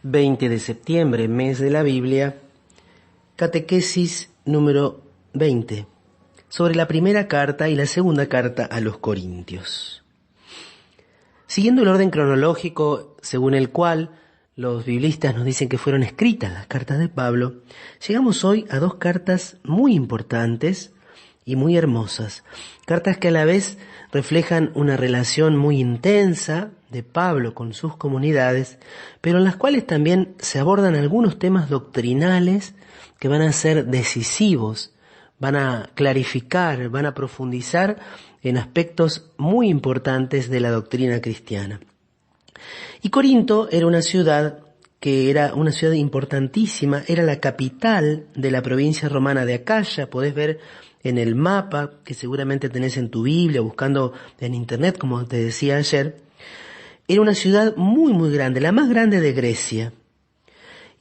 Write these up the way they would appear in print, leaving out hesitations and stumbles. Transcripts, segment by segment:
20 de septiembre, mes de la Biblia, catequesis número 20, sobre la primera carta y la segunda carta a los Corintios. Siguiendo el orden cronológico según el cual los biblistas nos dicen que fueron escritas las cartas de Pablo, llegamos hoy a dos cartas muy importantes y muy hermosas, cartas que a la vez reflejan una relación muy intensa de Pablo con sus comunidades, pero en las cuales también se abordan algunos temas doctrinales que van a ser decisivos, van a clarificar, van a profundizar en aspectos muy importantes de la doctrina cristiana. Y Corinto era una ciudad que era una ciudad importantísima, era la capital de la provincia romana de Acaya. Podés ver en el mapa que seguramente tenés en tu Biblia, buscando en internet, como te decía ayer. Era una ciudad muy muy grande, la más grande de Grecia.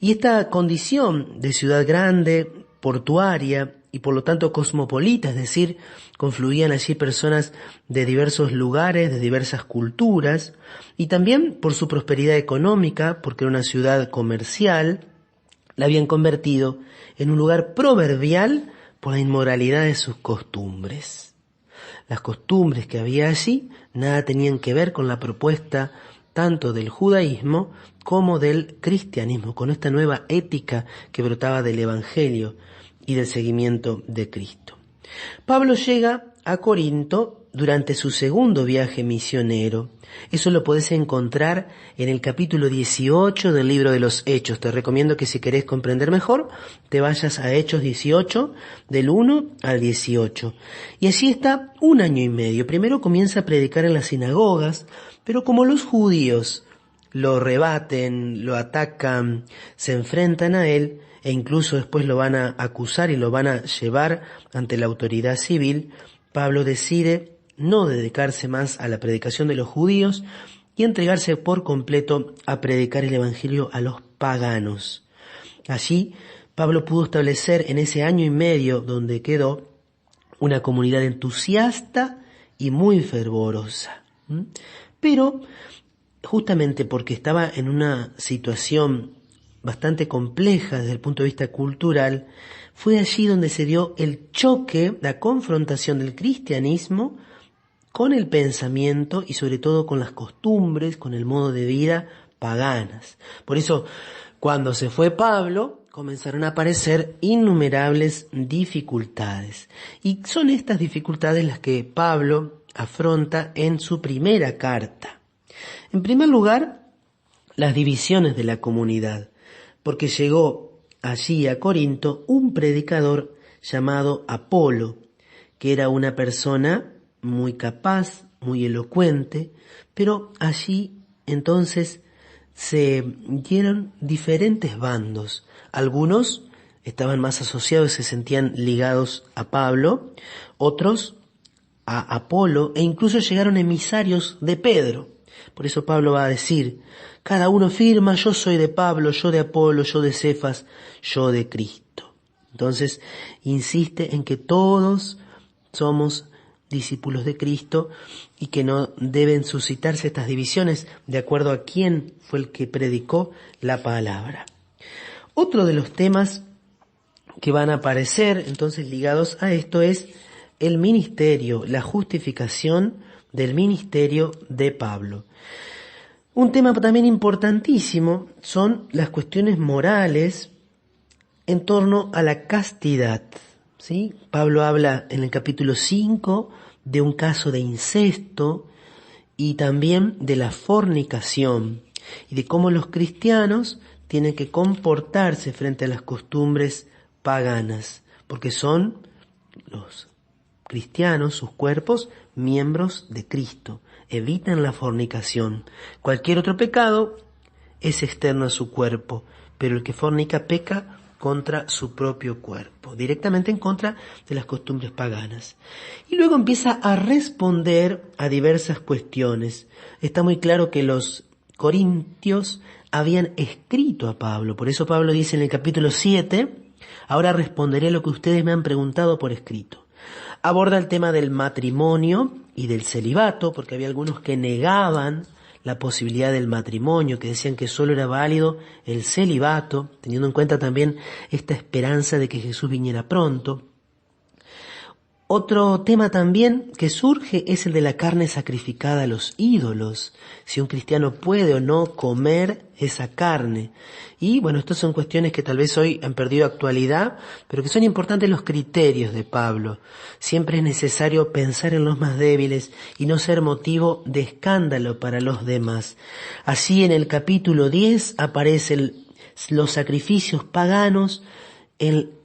Y esta condición de ciudad grande, portuaria y por lo tanto cosmopolita, es decir, confluían allí personas de diversos lugares, de diversas culturas, y también por su prosperidad económica, porque era una ciudad comercial, la habían convertido en un lugar proverbial por la inmoralidad de sus costumbres. Las costumbres que había allí nada tenían que ver con la propuesta tanto del judaísmo como del cristianismo, con esta nueva ética que brotaba del Evangelio y del seguimiento de Cristo. Pablo llega a Corinto durante su segundo viaje misionero. Eso lo podés encontrar en el capítulo 18 del libro de los Hechos. Te recomiendo que si querés comprender mejor, te vayas a Hechos 18, del 1 al 18. Y allí está 1 año y medio. Primero comienza a predicar en las sinagogas, pero como los judíos lo rebaten, lo atacan, se enfrentan a él, e incluso después lo van a acusar y lo van a llevar ante la autoridad civil, Pablo decide no dedicarse más a la predicación de los judíos y entregarse por completo a predicar el evangelio a los paganos. Allí Pablo pudo establecer en ese año y medio donde quedó una comunidad entusiasta y muy fervorosa. Pero justamente porque estaba en una situación bastante compleja desde el punto de vista cultural, fue allí donde se dio el choque, la confrontación del cristianismo con el pensamiento y sobre todo con las costumbres, con el modo de vida paganas. Por eso, cuando se fue Pablo, comenzaron a aparecer innumerables dificultades. Y son estas dificultades las que Pablo afronta en su primera carta. En primer lugar, las divisiones de la comunidad, porque llegó allí a Corinto un predicador llamado Apolo, que era una persona muy capaz, muy elocuente, pero allí entonces se dieron diferentes bandos. Algunos estaban más asociados, se sentían ligados a Pablo, otros a Apolo, e incluso llegaron emisarios de Pedro. Por eso Pablo va a decir, cada uno firma, yo soy de Pablo, yo de Apolo, yo de Cefas, yo de Cristo. Entonces, insiste en que todos somos discípulos de Cristo y que no deben suscitarse estas divisiones de acuerdo a quién fue el que predicó la palabra. Otro de los temas que van a aparecer entonces ligados a esto es el ministerio, la justificación del ministerio de Pablo. Un tema también importantísimo son las cuestiones morales en torno a la castidad, ¿sí? Pablo habla en el capítulo 5 de un caso de incesto y también de la fornicación y de cómo los cristianos tienen que comportarse frente a las costumbres paganas, porque son los cristianos, sus cuerpos, miembros de Cristo. Evitan la fornicación. Cualquier otro pecado es externo a su cuerpo, pero el que fornica peca contra su propio cuerpo, directamente en contra de las costumbres paganas. Y luego empieza a responder a diversas cuestiones. Está muy claro que los corintios habían escrito a Pablo, por eso Pablo dice en el capítulo 7, ahora responderé lo que ustedes me han preguntado por escrito. Aborda el tema del matrimonio y del celibato, porque había algunos que negaban la posibilidad del matrimonio, que decían que solo era válido el celibato, teniendo en cuenta también esta esperanza de que Jesús viniera pronto. Otro tema también que surge es el de la carne sacrificada a los ídolos, si un cristiano puede o no comer esa carne. Y bueno, estas son cuestiones que tal vez hoy han perdido actualidad, pero que son importantes los criterios de Pablo. Siempre es necesario pensar en los más débiles y no ser motivo de escándalo para los demás. Así en el capítulo 10 aparecen los sacrificios paganos,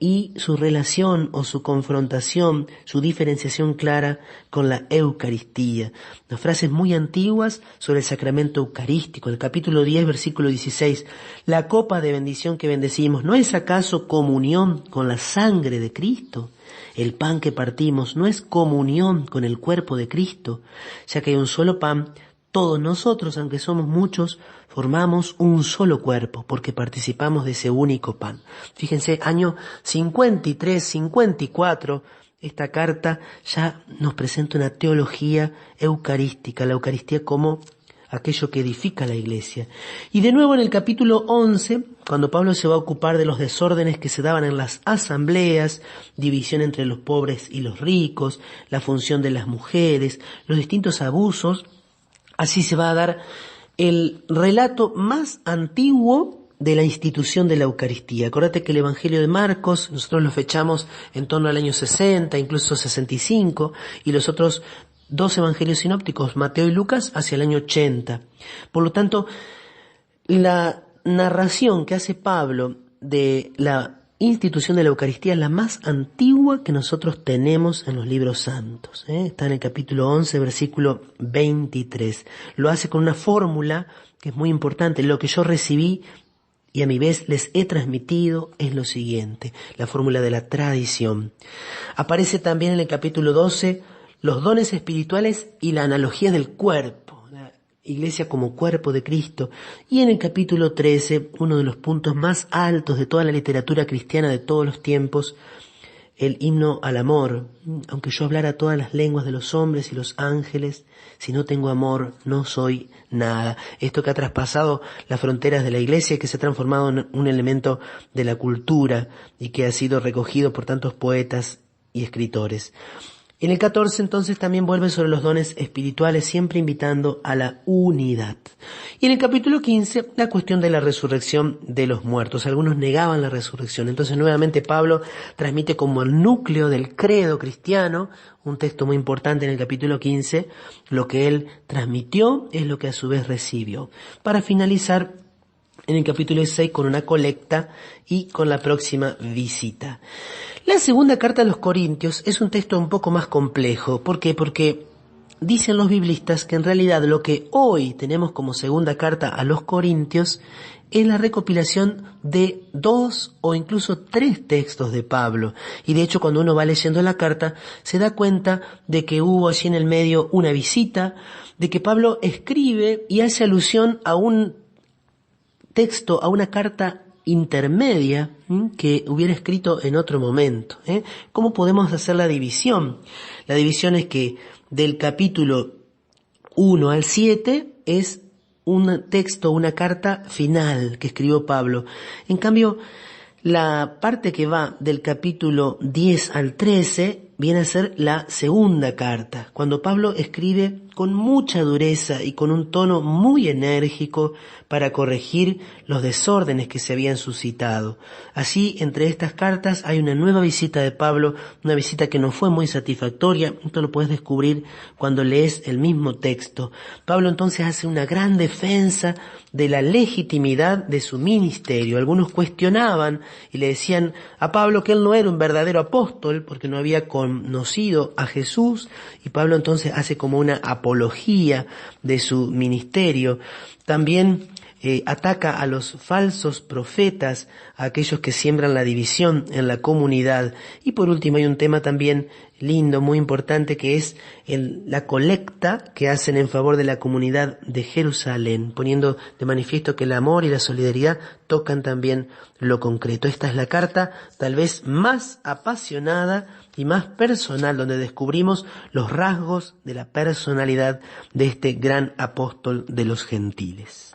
y su relación o su confrontación, su diferenciación clara con la Eucaristía. Las frases muy antiguas sobre el sacramento eucarístico. En el capítulo 10, versículo 16, la copa de bendición que bendecimos, ¿no es acaso comunión con la sangre de Cristo? El pan que partimos, ¿no es comunión con el cuerpo de Cristo? Ya que hay un solo pan, todos nosotros, aunque somos muchos, formamos un solo cuerpo porque participamos de ese único pan. Fíjense, año 53, 54, esta carta ya nos presenta una teología eucarística, la Eucaristía como aquello que edifica la Iglesia. Y de nuevo en el capítulo 11, cuando Pablo se va a ocupar de los desórdenes que se daban en las asambleas, división entre los pobres y los ricos, la función de las mujeres, los distintos abusos, así se va a dar el relato más antiguo de la institución de la Eucaristía. Acordate que el Evangelio de Marcos, nosotros lo fechamos en torno al año 60, incluso 65, y los otros dos evangelios sinópticos, Mateo y Lucas, hacia el año 80. Por lo tanto, la narración que hace Pablo de la institución de la Eucaristía es la más antigua que nosotros tenemos en los libros santos. Está en el capítulo 11, versículo 23. Lo hace con una fórmula que es muy importante. Lo que yo recibí y a mi vez les he transmitido es lo siguiente, la fórmula de la tradición. Aparece también en el capítulo 12 los dones espirituales y la analogía del cuerpo. Iglesia como cuerpo de Cristo. Y en el capítulo 13, uno de los puntos más altos de toda la literatura cristiana de todos los tiempos, el himno al amor. Aunque yo hablara todas las lenguas de los hombres y los ángeles, si no tengo amor, no soy nada. Esto que ha traspasado las fronteras de la Iglesia y que se ha transformado en un elemento de la cultura y que ha sido recogido por tantos poetas y escritores. En el 14 entonces también vuelve sobre los dones espirituales, siempre invitando a la unidad. Y en el capítulo 15, la cuestión de la resurrección de los muertos. Algunos negaban la resurrección. Entonces nuevamente Pablo transmite como el núcleo del credo cristiano, un texto muy importante en el capítulo 15, lo que él transmitió es lo que a su vez recibió. Para finalizar en el capítulo 16 con una colecta y con la próxima visita. La segunda carta a los Corintios es un texto un poco más complejo. ¿Por qué? Porque dicen los biblistas que en realidad lo que hoy tenemos como segunda carta a los Corintios es la recopilación de 2 o incluso 3 textos de Pablo. Y de hecho cuando uno va leyendo la carta se da cuenta de que hubo allí en el medio una visita, de que Pablo escribe y hace alusión a un texto, a una carta intermedia que hubiera escrito en otro momento. ¿Cómo podemos hacer la división? La división es que del capítulo 1 al 7 es un texto, una carta final que escribió Pablo. En cambio, la parte que va del capítulo 10 al 13 viene a ser la segunda carta, cuando Pablo escribe con mucha dureza y con un tono muy enérgico para corregir los desórdenes que se habían suscitado. Así, entre estas cartas hay una nueva visita de Pablo, una visita que no fue muy satisfactoria. Esto lo puedes descubrir cuando lees el mismo texto. Pablo entonces hace una gran defensa de la legitimidad de su ministerio. Algunos cuestionaban y le decían a Pablo que él no era un verdadero apóstol porque no había conocido a Jesús, y Pablo entonces hace como una apología de su ministerio. También ataca a los falsos profetas, a aquellos que siembran la división en la comunidad. Y por último hay un tema también lindo, muy importante, que es la colecta que hacen en favor de la comunidad de Jerusalén, poniendo de manifiesto que el amor y la solidaridad tocan también lo concreto. Esta es la carta tal vez más apasionada y más personal, donde descubrimos los rasgos de la personalidad de este gran apóstol de los gentiles.